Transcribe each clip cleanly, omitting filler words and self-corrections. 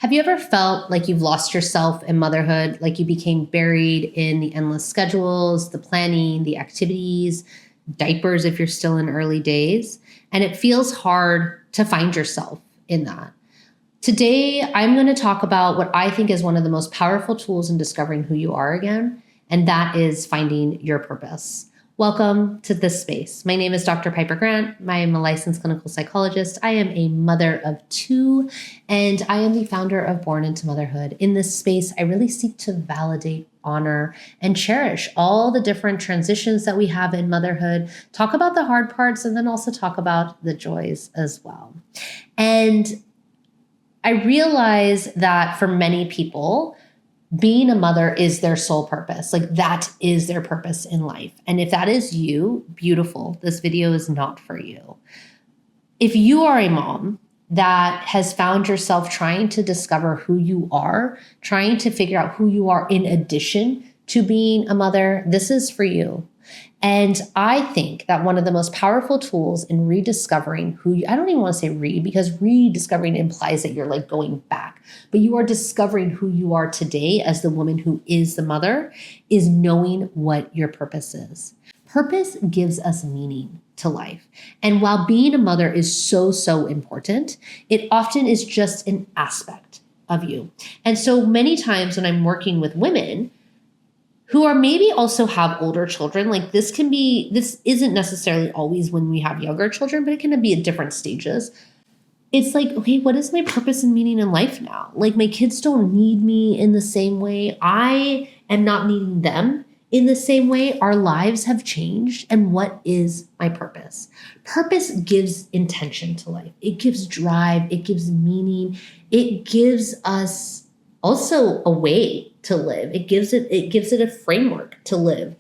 Have you ever felt like you've lost yourself in motherhood, like you became buried in the endless schedules, the planning, the activities, diapers if you're still in early days, and it feels hard to find yourself in that? Today, I'm going to talk about what I think is one of the most powerful tools in discovering who you are again, and that is finding your purpose. Welcome to this space. My name is Dr. Piper Grant. I am a licensed clinical psychologist. I am a mother of two, and I am the founder of Born into Motherhood. In this space, I really seek to validate, honor, and cherish all the different transitions that we have in motherhood, talk about the hard parts, and then also talk about the joys as well. And I realize that for many people, being a mother is their sole purpose. Like that is their purpose in life. And if that is you, beautiful, this video is not for you. If you are a mom that has found yourself trying to discover who you are, trying to figure out who you are in addition to being a mother, this is for you. And I think that one of the most powerful tools in rediscovering who you, I don't even want to say because rediscovering implies that you're like going back, but you are discovering who you are today as the woman who is the mother, is knowing what your purpose is. Purpose gives us meaning to life. And while being a mother is so important, it often is just an aspect of you. And so many times when I'm working with women who are maybe also have older children, like this isn't necessarily always when we have younger children, but it can be at different stages. It's like, okay, what is my purpose and meaning in life now? Like my kids don't need me in the same way. I am not needing them in the same way. Our lives have changed. And what is my purpose? Purpose gives intention to life. It gives drive. It gives meaning. It gives us also a way to live. It gives it a framework to live.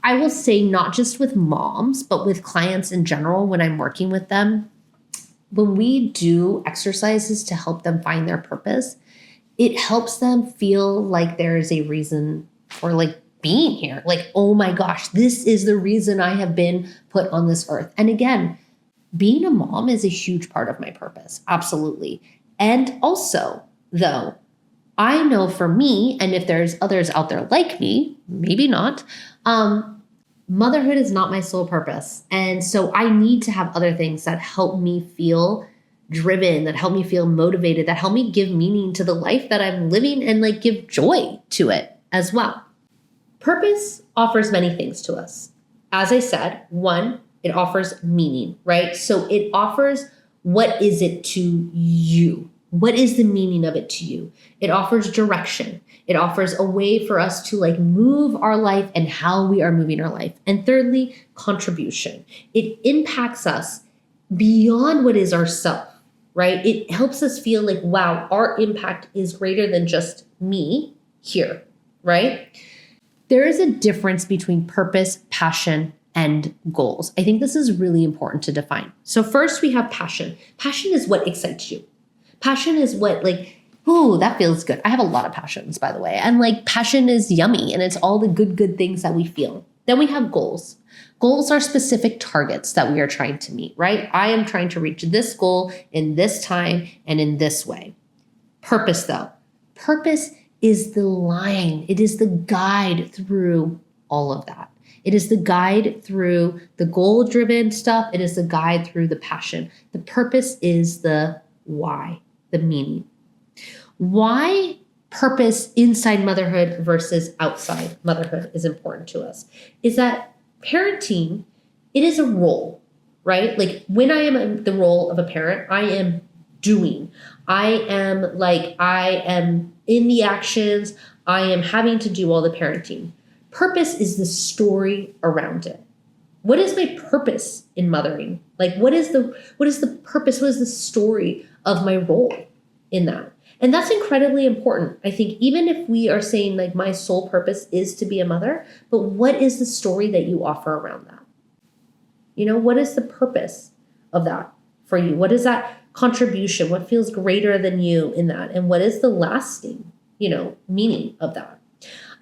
I will say not just with moms, but with clients in general when I'm working with them, when we do exercises to help them find their purpose, it helps them feel like there is a reason for like being here. Like, oh my gosh, this is the reason I have been put on this earth. And again, being a mom is a huge part of my purpose. Absolutely. And also, though, I know for me, and if there's others out there like me, maybe not, motherhood is not my sole purpose. And so I need to have other things that help me feel driven, that help me feel motivated, that help me give meaning to the life that I'm living and like give joy to it as well. Purpose offers many things to us. As I said, one, it offers meaning, right? So it offers what is it to you? What is the meaning of it to you? It offers direction. It offers a way for us to like move our life and how we are moving our life. And thirdly, contribution. It impacts us beyond what is ourself, right? It helps us feel like, wow, our impact is greater than just me here, right? There is a difference between purpose, passion, and goals. I think this is really important to define. So first we have passion. Passion is what excites you. Passion is what like, ooh, that feels good. I have a lot of passions, by the way. And like passion is yummy and it's all the good things that we feel. Then we have goals. Goals are specific targets that we are trying to meet, right? I am trying to reach this goal in this time and in this way. Purpose though. Purpose is the line. It is the guide through all of that. It is the guide through the goal-driven stuff. It is the guide through the passion. The purpose is the why. The meaning. Why purpose inside motherhood versus outside motherhood is important to us is that parenting, it is a role, right? Like when I am in the role of a parent, I am doing. I am in the actions. I am having to do all the parenting. Purpose is the story around it. What is my purpose in mothering? Like what is the purpose? What is the story of my role in that? And that's incredibly important. I think even if we are saying like my sole purpose is to be a mother, but what is the story that you offer around that? You know, what is the purpose of that for you? What is that contribution? What feels greater than you in that? And what is the lasting, meaning of that?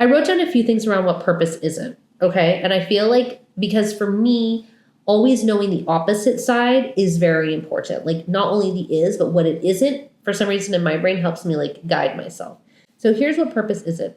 I wrote down a few things around what purpose isn't. Okay. And I feel like because for me, always knowing the opposite side is very important. Like not only the is, but what it isn't for some reason in my brain helps me like guide myself. So here's what purpose isn't.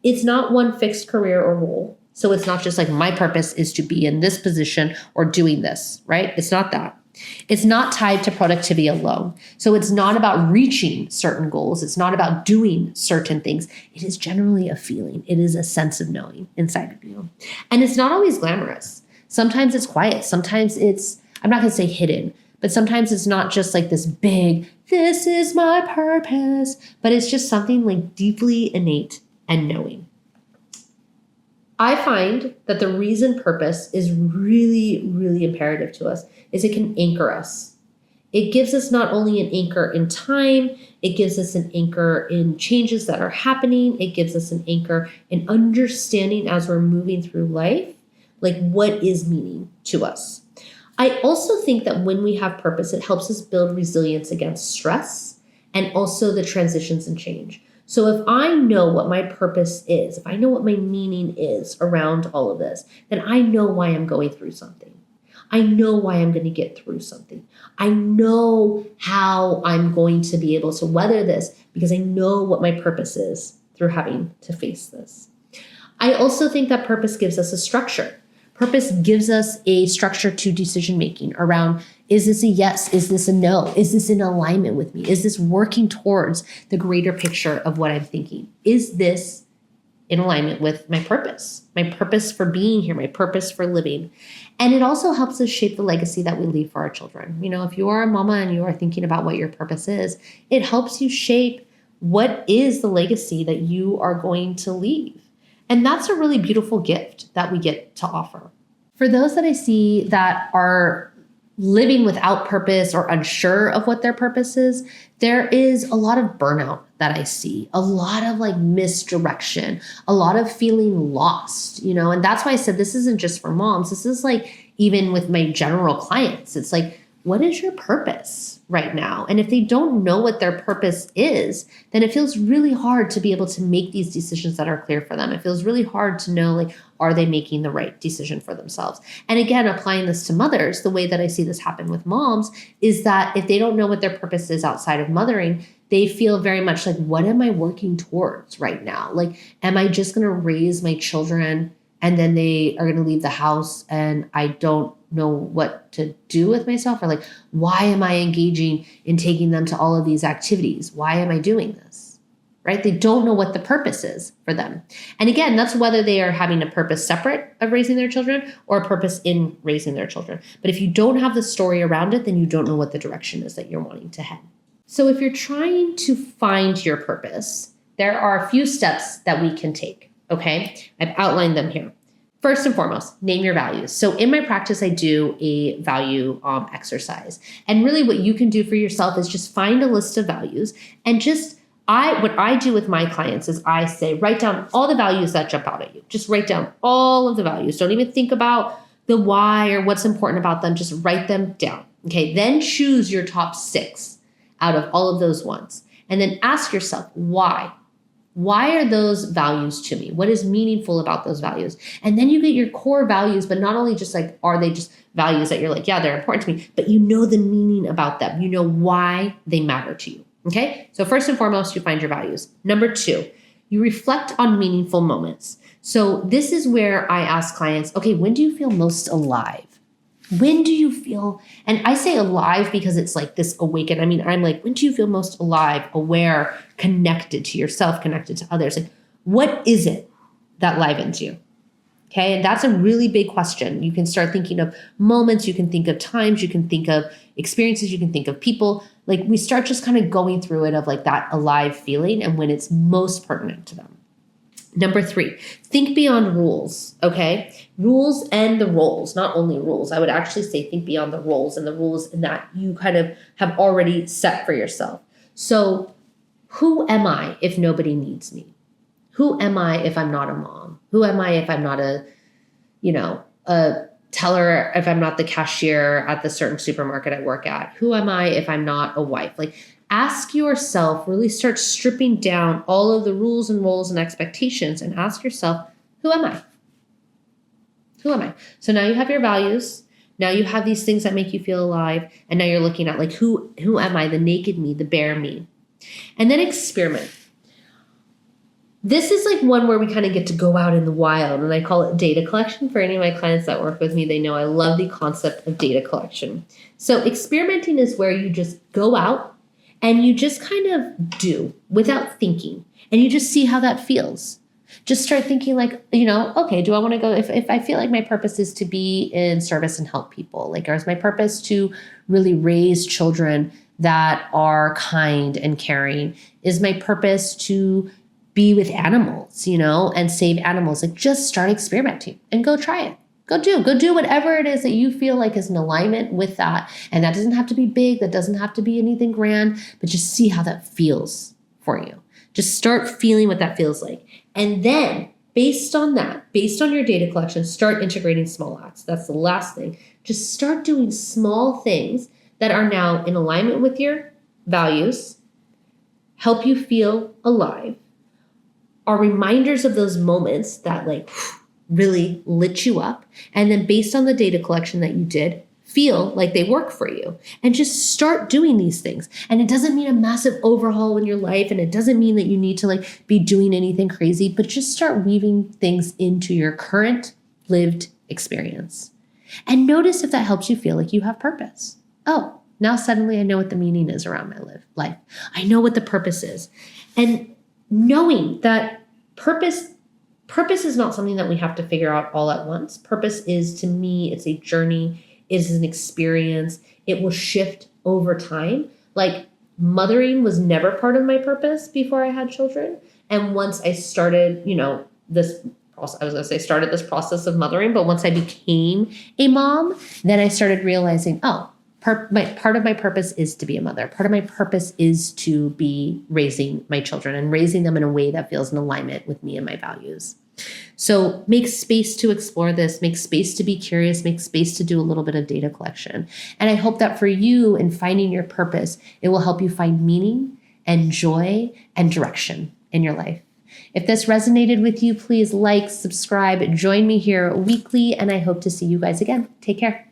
It's not one fixed career or role. So it's not just like my purpose is to be in this position or doing this, right? It's not that. It's not tied to productivity alone. So it's not about reaching certain goals. It's not about doing certain things. It is generally a feeling. It is a sense of knowing inside of you. And it's not always glamorous. Sometimes it's quiet. Sometimes it's, I'm not going to say hidden, but sometimes it's not just like this big, this is my purpose, but it's just something like deeply innate and knowing. I find that the reason purpose is really, really imperative to us is it can anchor us. It gives us not only an anchor in time, it gives us an anchor in changes that are happening. It gives us an anchor in understanding as we're moving through life, like what is meaning to us. I also think that when we have purpose, it helps us build resilience against stress and also the transitions and change. So if I know what my purpose is, if I know what my meaning is around all of this, then I know why I'm going through something. I know why I'm going to get through something. I know how I'm going to be able to weather this because I know what my purpose is through having to face this. I also think that purpose gives us a structure. Purpose gives us a structure to decision making around, is this a yes? Is this a no? Is this in alignment with me? Is this working towards the greater picture of what I'm thinking? Is this in alignment with my purpose for being here, my purpose for living? And it also helps us shape the legacy that we leave for our children. You know, if you are a mama and you are thinking about what your purpose is, it helps you shape what is the legacy that you are going to leave. And that's a really beautiful gift that we get to offer. For those that I see that are living without purpose or unsure of what their purpose is, there is a lot of burnout that I see, a lot of like misdirection, a lot of feeling lost, you know, and that's why I said this isn't just for moms. This is like even with my general clients. It's like, what is your purpose right now? And if they don't know what their purpose is, then it feels really hard to be able to make these decisions that are clear for them. It feels really hard to know, like, are they making the right decision for themselves? And again, applying this to mothers, the way that I see this happen with moms is that if they don't know what their purpose is outside of mothering, they feel very much like, what am I working towards right now? Like, am I just going to raise my children and then they are going to leave the house and I don't know what to do with myself? Or like, why am I engaging in taking them to all of these activities? Why am I doing this? Right? They don't know what the purpose is for them. And again, that's whether they are having a purpose separate of raising their children or a purpose in raising their children. But if you don't have the story around it, then you don't know what the direction is that you're wanting to head. So if you're trying to find your purpose, there are a few steps that we can take. Okay? I've outlined them here. First and foremost, name your values. So in my practice, I do a value exercise. And really what you can do for yourself is just find a list of values and just what I do with my clients is I say, write down all the values that jump out at you. Just write down all of the values. Don't even think about the why or what's important about them. Just write them down. Okay. Then choose your top 6 out of all of those ones. And then ask yourself, why? Why are those values to me? What is meaningful about those values? And then you get your core values, but not only just like, are they just values that you're like, yeah, they're important to me, but you know the meaning about them. You know why they matter to you. Okay. So first and foremost, you find your values. Number 2, you reflect on meaningful moments. So this is where I ask clients, okay, when do you feel most alive? When do you feel, and I say alive because it's like this awaken. I mean, I'm like, when do you feel most alive, aware, connected to yourself, connected to others? Like, what is it that livens you? Okay. And that's a really big question. You can start thinking of moments, you can think of times, you can think of experiences, you can think of people. Like we start just kind of going through it of like that alive feeling and when it's most pertinent to them. Number 3, think beyond rules, okay? Rules and the roles, not only rules. I would actually say think beyond the roles and the rules in that you kind of have already set for yourself. So who am I if nobody needs me? Who am I if I'm not a mom? Who am I if I'm not a teller, if I'm not the cashier at the certain supermarket I work at? Who am I if I'm not a wife? Like, ask yourself, really start stripping down all of the rules and roles and expectations and ask yourself, who am I? Who am I? So now you have your values. Now you have these things that make you feel alive. And now you're looking at like, who am I? The naked me, the bare me. And then experiment. This is like one where we kind of get to go out in the wild, and I call it data collection. For any of my clients that work with me, they know I love the concept of data collection. So experimenting is where you just go out and you just kind of do without thinking, and you just see how that feels. Just start thinking like, okay, do I want to go, if I feel like my purpose is to be in service and help people, like, or is my purpose to really raise children that are kind and caring? Is my purpose to be with animals, and save animals? Like, just start experimenting and go try it. Go do whatever it is that you feel like is in alignment with that. And that doesn't have to be big. That doesn't have to be anything grand, but just see how that feels for you. Just start feeling what that feels like. And then based on that, based on your data collection, start integrating small acts. That's the last thing. Just start doing small things that are now in alignment with your values, help you feel alive, are reminders of those moments that like really lit you up. And then based on the data collection that you did, feel like they work for you, and just start doing these things. And it doesn't mean a massive overhaul in your life. And it doesn't mean that you need to like be doing anything crazy, but just start weaving things into your current lived experience. And notice if that helps you feel like you have purpose. Oh, now suddenly I know what the meaning is around my life. I know what the purpose is. And knowing that purpose is not something that we have to figure out all at once. Purpose is, to me, it's a journey. It is an experience. It will shift over time. Like, mothering was never part of my purpose before I had children. And once I started, this process of mothering, but once I became a mom, then I started realizing, part of my purpose is to be a mother. Part of my purpose is to be raising my children and raising them in a way that feels in alignment with me and my values. So make space to explore this, make space to be curious, make space to do a little bit of data collection. And I hope that for you, in finding your purpose, it will help you find meaning and joy and direction in your life. If this resonated with you, please like, subscribe, join me here weekly, and I hope to see you guys again. Take care.